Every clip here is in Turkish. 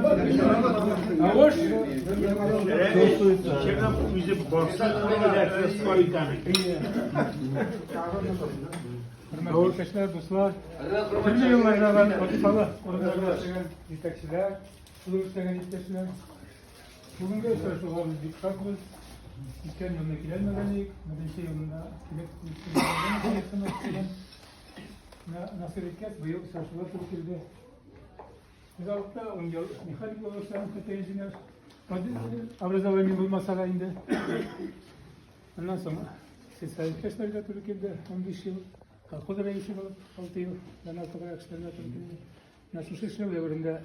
Hoş. Arkadaşlar, dostlar, türlü yıllardan vazifalı organlar, yetekçiler, kuruluşların yetekçiler, bugünkü çalışmalarımız bir farkımız, İlken yılına gelmeden Medeniyet yılında nasıl etken, bu yıl çalışmalar Türkiye'de. Özellikle 10 yıl mekanik olursa, inженер, образование bulmasa da indi. Ondan sonra sesayetleşlerle Türkiye'de 15 yıl, kolkod reisi olup 6 yıl, ben altı kadar akışlarına Türkiye'de. Nasıl işlev devrinde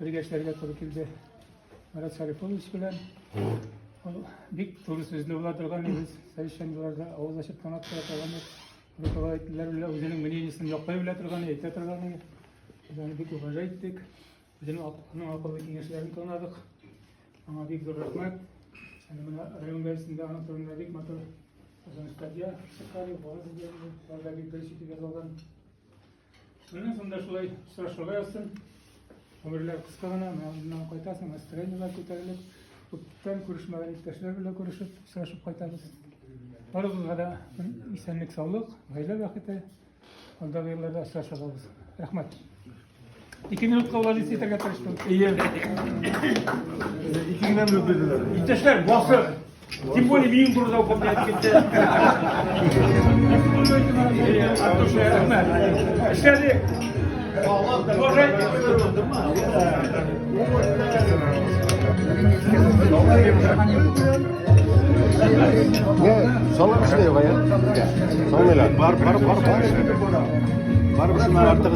birgeçlerle Türkiye'de Murat Şarifoviç bilen büyük turist sözünü ulaştırgan biz sayışan yıllarda ağız açıp kanat kıratırganı rıkavayetliler bile özünün meniyesini yoklayı bile tırganı, ete tırganı yani büyük uğraşa ettik. Bizim akıllı kengeçlerini tanıdık. Ama büyük zor rahmet. Yani buna Rayon Belediyesi'nde anahtarında büyük motor kazanışlarca çıkarıyor. Bazı bir değişiklik yazılan. Bunun sonunda şulay sıra olsun. Ömürler kısa gana, bundan kaytasın, astrenyalar ko'tarilib, ko'pdan ko'rishmagan iktashlar bilan ko'rishib, uchrashib qaytamiz. Baribir da esenlik, sog'lik, oila baxti, oldagi yillarda uchrashib qolamiz. Rahmat. 2 minutga vaziyat yetarga tirishdim. İyi. 2 minut dediler. İktashlar, bosi. Тем более менің бұрда оқып кетті. Rahmat. İşte Sola bir şey yok ya. Sola var. Var bir şey artık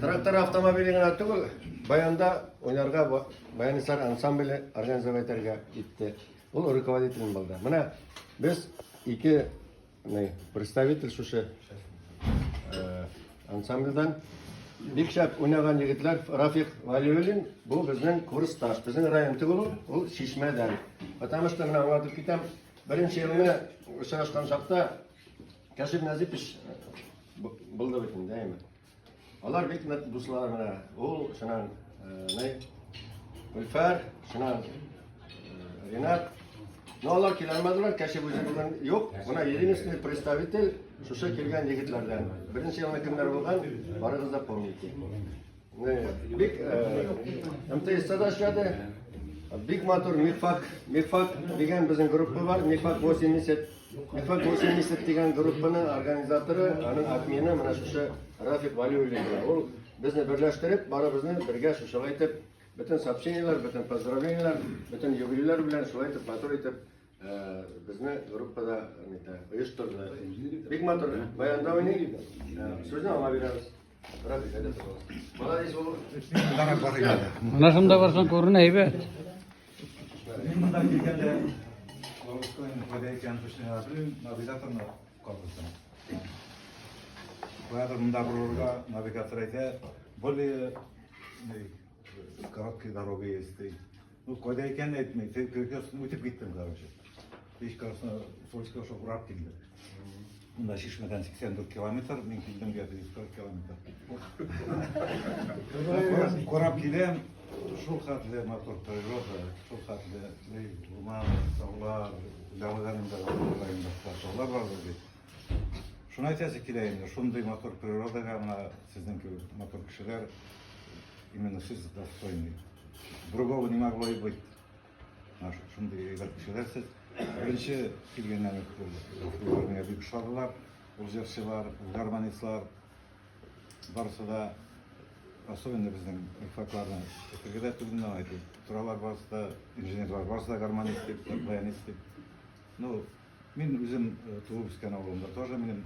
Traktör avtomobilin atı bu. Bayanda oynarga Bayanisar ansambli organizatorga gitti. Ol rukovodитель bo'ldi. Mana biz iki представитель şuşu ansambldan Bikşap oynagan yigitler Rafiq Valiyulin bu bizning kursdosh, bizning rayon tugulu, ol Şişme'den. Потому что men anlatib ketam, birinchi yilni uchrashgan chaqda Kashif Nazipovich bo'ldi ekan, deymi? Ular bek do'stlar mana, ol shunan Ulfar, shunan Renat. Nolar kelmediler, Kashif o'zi bilan yo'q. Buna единственный представитель şuşa kelgan yigitlardan. Birinchi yilni kimlar bo'lgan? Barig'izda помните. Bek MTS'da ishladi. Big Motor Mifak degan bizning gruppa bor. Mifak 80 degan gruppaning organizatori, uning admini mana şuşa Rafiq Valiyulin. U bizni birlashtirib, barimizni birga şuşa aytib, bütün сообщениялар, bütün поздравлениялар, bütün yubileylar bilan şulay aytib, motor aytib bizni gruppada uyushtirdi. Big Motor bayonda o'ynaydi. So'zni olib beramiz. Ana shunda borsan ko'rin haybet. Men bundan kelganda Volskoyni qo'yayotgan qo'shnilarning navigatorni qo'ydim. Qo'yadir bunda birga navigator aytadi, более короткие дороги есть. Ну, qo'yayotgan aytmaydi, перекрестni o'tib ketdim, короче. Besh qarasna Solskga o'sha urab keldi. Bunda Şişme'den 84 kilometre, men keldim bu yerda 140 kilometre. Ko'rab keldim, shu xatli motor природа, shu xatli Urman, tog'lar, Dalaganimda tog'lar bor dedi. Shuni aytasi kelaymi, shunday motor природаga mana sizningki motor kishilar именно siz достойный. Другого не могло и быть. Shunday kishilar siz birinchi kelgandan menga büyük şarkılar, uzarchilar, garmonistlar barisi da особенно bizning ifaklarni Türkiye'de tug'indan aytib, turalar barisi injenerlar barisi da garmonist, баянист. Ну, men o'zim tug'ib o'sgan avlomda тоже mening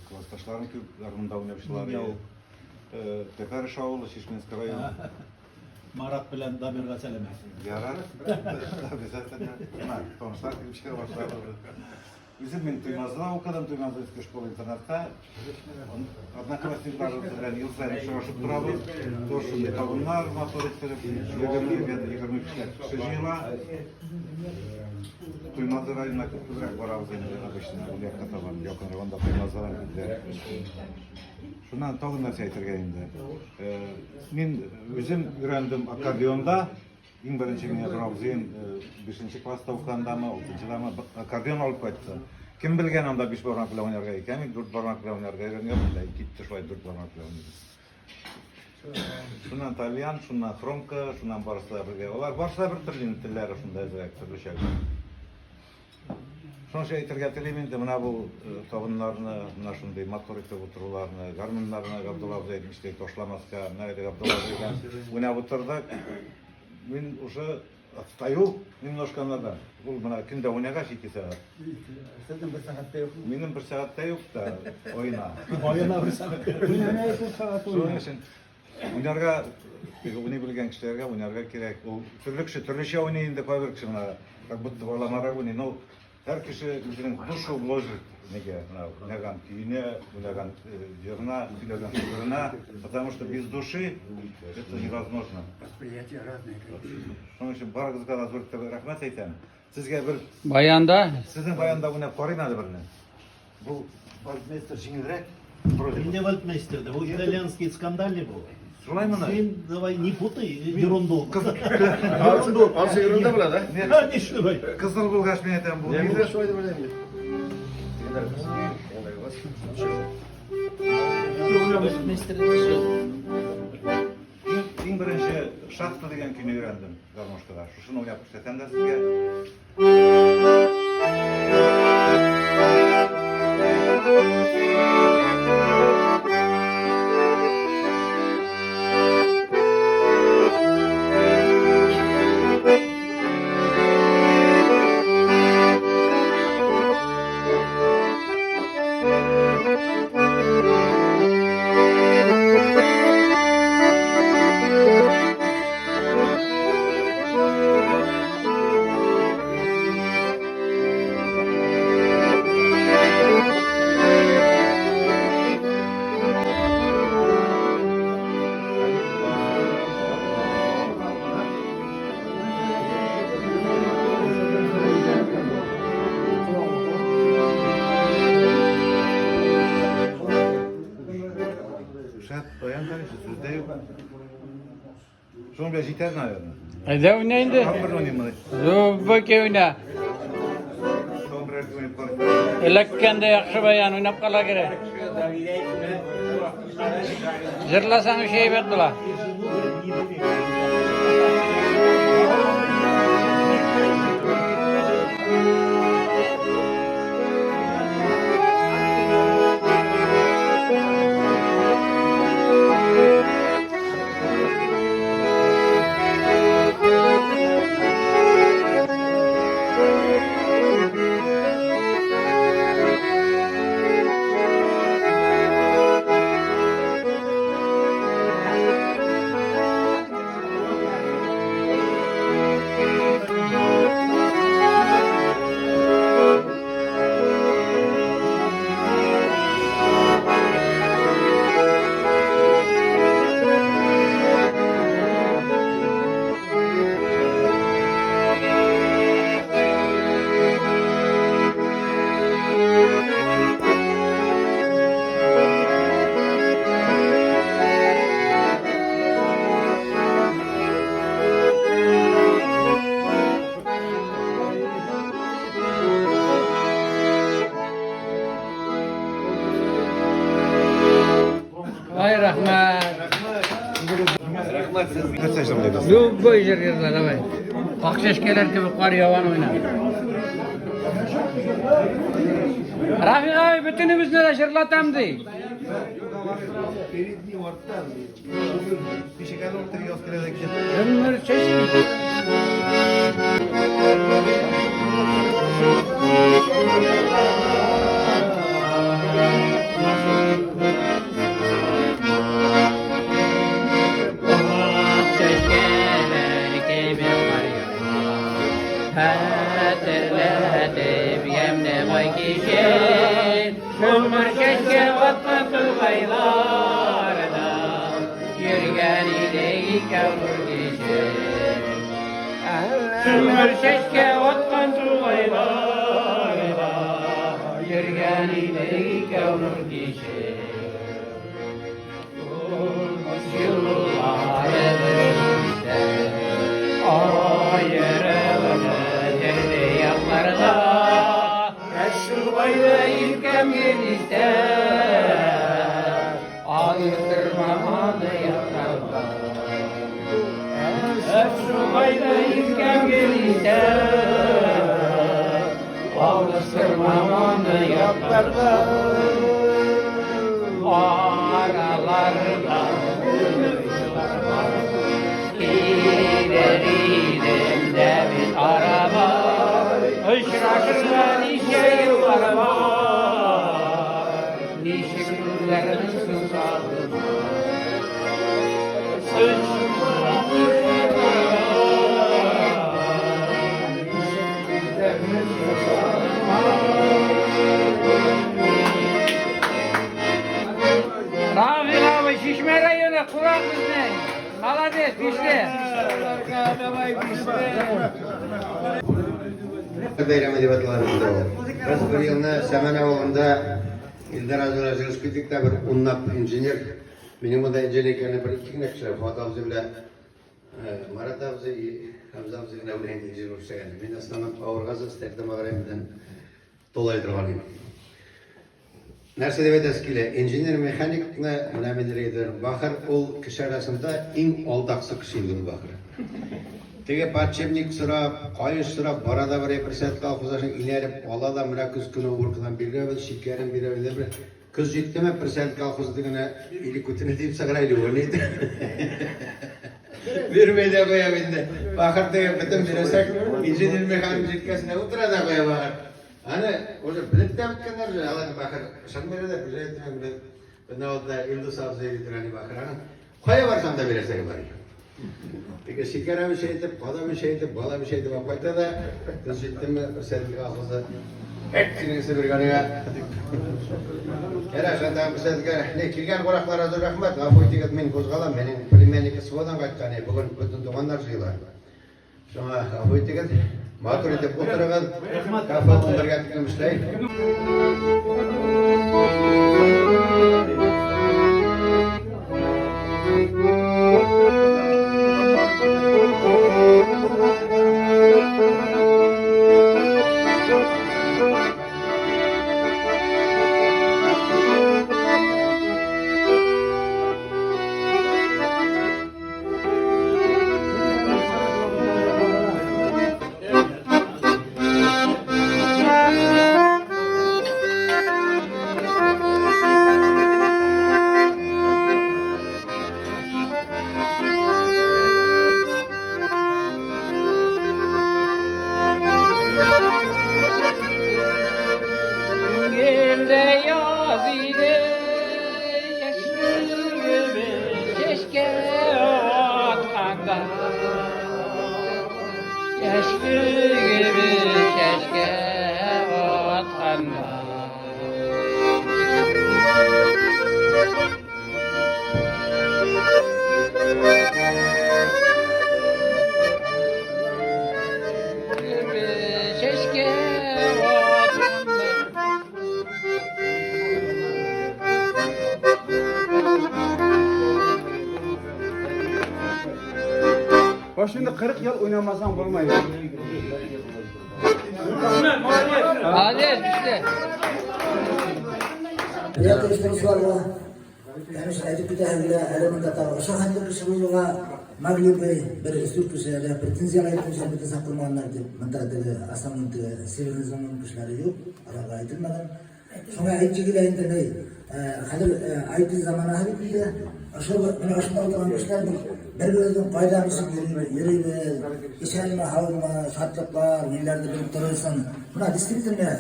klassdoshlarim ko'p garmonda o'ynashlar. Teperesh avli, Şişmenskiy rayoni. Marat bilan Damirga salom. Yarar. Обязательно. Tanışlar gibi çıkar başladı. Bizim men Tuymazda o'qidim, Tuymazda школа-internatda. Одноклассниклар bilan yil sayin uchrashib turamiz. To'shunday tog'lar, motor ettirib, 23 kishi yila. Tuymazda rayonuna ko'proq boramiz endi, обычно, ularga taban, yaqinroqda Tuymazda rayonida. Şundan toğun narsa aytırgenimde. Men özüm öğrendim akordionda. İn birinci mene Ravziyen 5-nji klassda okugandamı, 6-njydamı akordeon alıp qaytdy. Kim bilgen onda 5 barmak bilen oynarga eken, 4 barmak bilen oynarga öğrenýär, ikki şoý 4 barmak bilen oynardy. Şundan Talyan, şundan Fromka, şundan barsa birge. Olar barsa bir türlü tilleri şunday türlü şey. Şonu şey aytırga telemen de mına bu togunlarını, mına şunday motor etip oturularyny, garmynlaryny Abdullah aytmışdy, toşlamaska, näde Abdullah bilen. Buna oturduk. Men уже отстаю немножко назад. Бул мына күндө ойнагаш 2 саат. Sizin bir saatte yok mu? Менин 1 саатта yok da oyna. Oyuna bir saat. Dünyaya 2 saat Şonuň oynar. üçin oynarga, bunu bilgen kişilerge oynarga kerek. O türlükçe oynayın dep bir kişi mına как будто баламара oynaýyn. O her kişi özüniň duшу вложит неге, oynagан kuyine, oynagан жерна, oynagан sözüne, потому что без души это невозможно. Şonuň üçin barıgızga da zor rahmat aýtam. Sizge bir Bayanda sizin bayanda oynap koraýyn birini. Bu Waldmeister жеңилрээк. Не Вальтмейстерде, bu итальянский скандальный был. Şolay mı? Sen давай не путай, ерунду. Alsı yüründe bile de. Ne şurayı? Kızıl bulgaç men etem bu. Ben de şöyle böyle mi? Iň birinçi şahtı degen küni öğrendim garmoşkada. Şunu oynap göstersen de sizge. Şat bayan tanışı sözde yok. Şunu biraz yeter naverni. hadi oynayın da. Kapır oynayayım mı? Zubaki oyna. Son bir erdi oynayıp konuş. Elekkende yakşı bayan oynap kala gerek. Zırlasan şey verdiler. Ay rahmat. Kaç yaşındaydı? Zubaki yerler davay. Akşeşkeler gibi kar yavan oynar. Rafik abi bütünümüz nere şırlatamdı. Bir şey geldi ortaya yaz kelebek. Ömür çeşit. Ömür keşke vatmakıl kaylarda yürgen ile kavur geçer. Ömür keşke vatmakıl kaylarda yürgen ile kavur geçer. ilkem gelirse aldırmamalı yaparlar. Subayda ilkem gelirse aldırmamalı yaparlar. Aralarda ileride bir araba, ışrakında nişe yılları var, nişe günlerin susadı. Rafik abi Şişme rayonu Kurak bizden. Malades pişti. Bayram edibatlarımızda var. Biz bir yılda Semen Ağoğlu'nda İldar Azura Zırskıtık'ta bir unnap injiner, benim o da inceliklerini bir iki gün ekşire, Fuat Avcı bile Marat Avcı, Hamza Avcı bile buraya injiner olsa geldi. Ben aslında Ağırgazı isterdim ağırayımdan dolaydırmalıyım. Nerse devet eskile, injiner mekanikle münameleri ediyorum. Bakır, o kişi arasında en aldaksı kişiydi Bakır. Tege parçamnik sıra, kayış sıra, barada bir representant kalkızasın ilerip, ala da mırakız günü vurkudan bir revel, şikerin bir revel, kız ciddi president kalkızdığına ili kutunu deyip sagraylı oynaydı. Bir meyde koya bindi. Bakır tege bütün biresek, injiner mekanik citkasına oturada koya bakır. Hani, o da bilip de bitkenler, alan bakır, sen beri de presidentine bile, ben de orada İldız Avzı'yı ditirani bakır, koya varsan da biresek var. Peki şikara bir şeydi, bala bir şeydi, bala bir şeydi. Bakayda da kız ciddi mi, presidentlik ağzıza hepsini bir kanıya. Her aşağıdan presidentlik, ne kirgen koraklar hazır rahmet, afoy tiket men kozgalan, benim primenlik sıvadan kaçtane, bugün bütün doğanlar zıylar. Sonra afoy tiket, matur edip oturağın, kafa bunlarga tıkılmışlar. Başında 40 yıl oynamasan olmayız. Malades pişti. Yaklaştırışlarla yani şahit bir tahvile eleminde tabi. Şahitlik kışımızla mağlubi bir sürpüsüyle pretenziyalı etmişler bir saklanmanlar deyip mentalde asamın sivilizasyon kuşları yok. Araga aytılmadan. Şuna aytçıgıyla internet hadir aytı zamana habibiydi. Buna aşkına oturan kuşlar bir-birimizin faydamızı yürüyüz, içerime, havluma, şartlıklar, millerde bilip duruyorsan, buna distriktimle,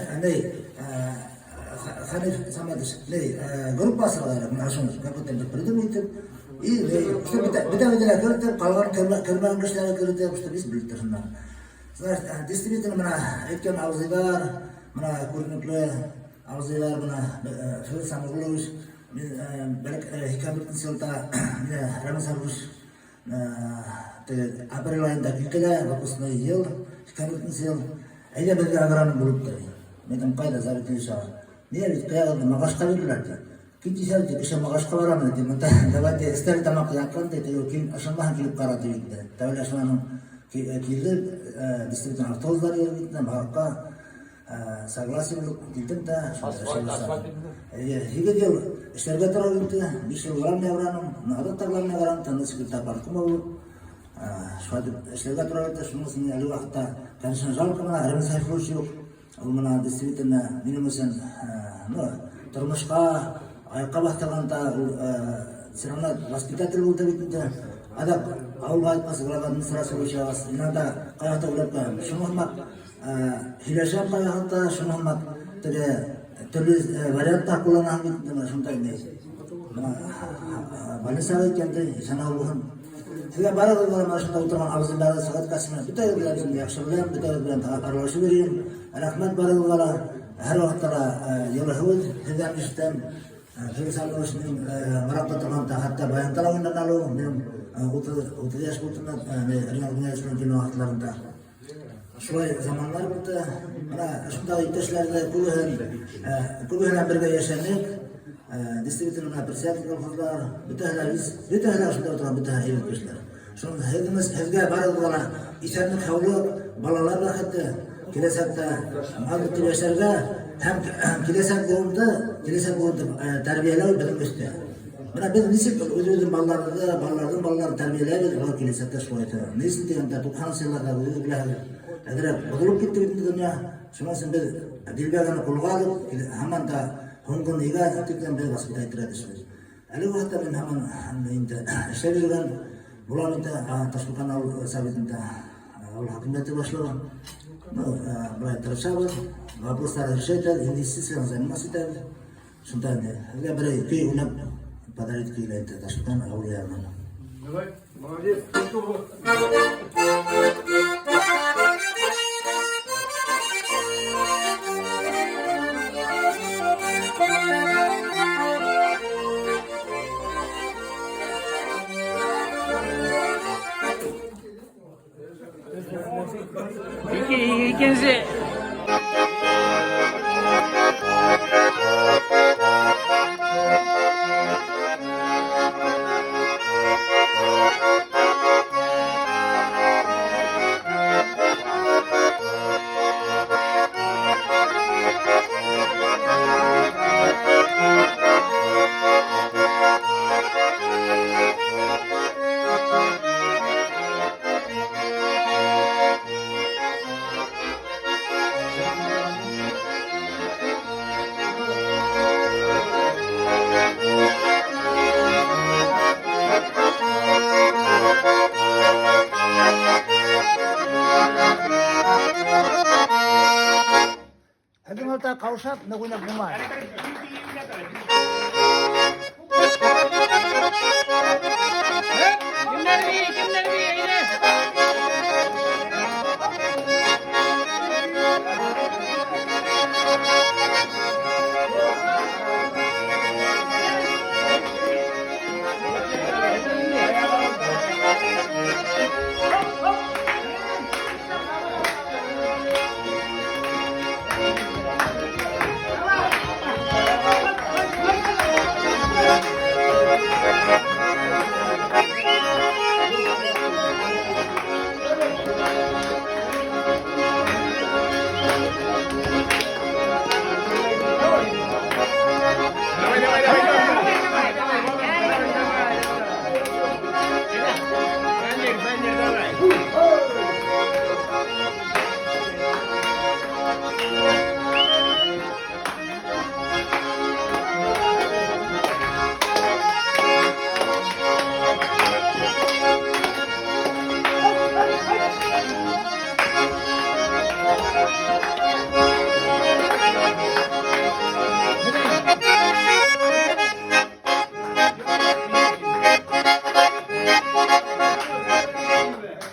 Hanif Samadış, grup basırlar, buna aşımız, kapatırdık, bildim ettim. İyi, işte bir de kırıttım, kalgan kırmayan kuşlara kırıttım, işte biz bildik şundan. Distriktimle buna etken avzı var, buna kurunuklu avzı var, buna şöyle samurluş, hikayetin silta, Ramazan Rus, April ayında ülkede kapısında yıl, hikayetin sil, ayda bir agranın buluptu. Medim kayda zaten şahı. Niye biz kıyağında mağaş kalırlardı? Kinci şerdi kışa mağaş kalıram dedi. Menta davati ister tamak yaklan dedi. Kim aşamahan kilip karatı gitti. Tavli aşamanın kildi, distrikten artozlar yer gitti. Mahakka согласен dedim de hige diyor işlerge tarafım da bir şey var ne varanım nadat tarafına varan tanısı bir tapartım olur şu an işlerge tarafta şunu sinyalı vakta kanşan zal kana arın sayfı yok olmana distrikte minimum no turmuşka ayakkabı takanta sırana hospital oldu bitti ada avul aytması galadan sırası boşavas inada kayakta ulapka şunu olmak hileşen kayakta şunu olmak türlü varyantlar kullanan bir şuntay neyse Balisa'da kendi sana Allah'ın size bana da bana şunda oturan arzullarda sakat kasına bir tane bilen şimdi akşamleyin bir tane bilen aralaşı vereyim rahmet baralılara her vaktlara yolu hıvız hizam işten Hırsan Roş'un Marap'ta tamamda hatta bayan tarafından alıyorum benim 30 yaş kurtunda Riyal Güneş'in günü vaktlarında şöyle zamanlar burada bana şunda ihtişlerde kulühüne birge yaşanık distriktin apresiyatik olmalar bütün her şunda oturan bütün elit kişiler şunun hezge barıldılar içerini kavlu balalar rahatı kilesekte mağdurtu yaşarga hem kilesek doğumda terbiyeler bilinmişti. Bana biz nisip özümüzün ballarını terbiyeler var kilesekte şoyete. Nisin diyemde tukhan sırlarda özü bile bozulup gitti bütün dünya. Şunasın biz dilbeğini kulga alıp hemen da Hongkong iga ettikten beri baskıda itiradışız. Ali vakta ben hemen işte bilgen bulan ite taşbukan al sabitinde al hakimiyeti başlayan. Mulai tersabut, vapuslar herşeyter, indisi sen masih ter, suntan ya. Agak berai kiri unap pada itu kiri itu tasukan awalnya mana. İkinci. Hadi malta kavşat ne kuynak numar. Kimler bir yine.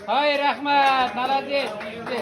Hay rahmat, молодец, yüzde.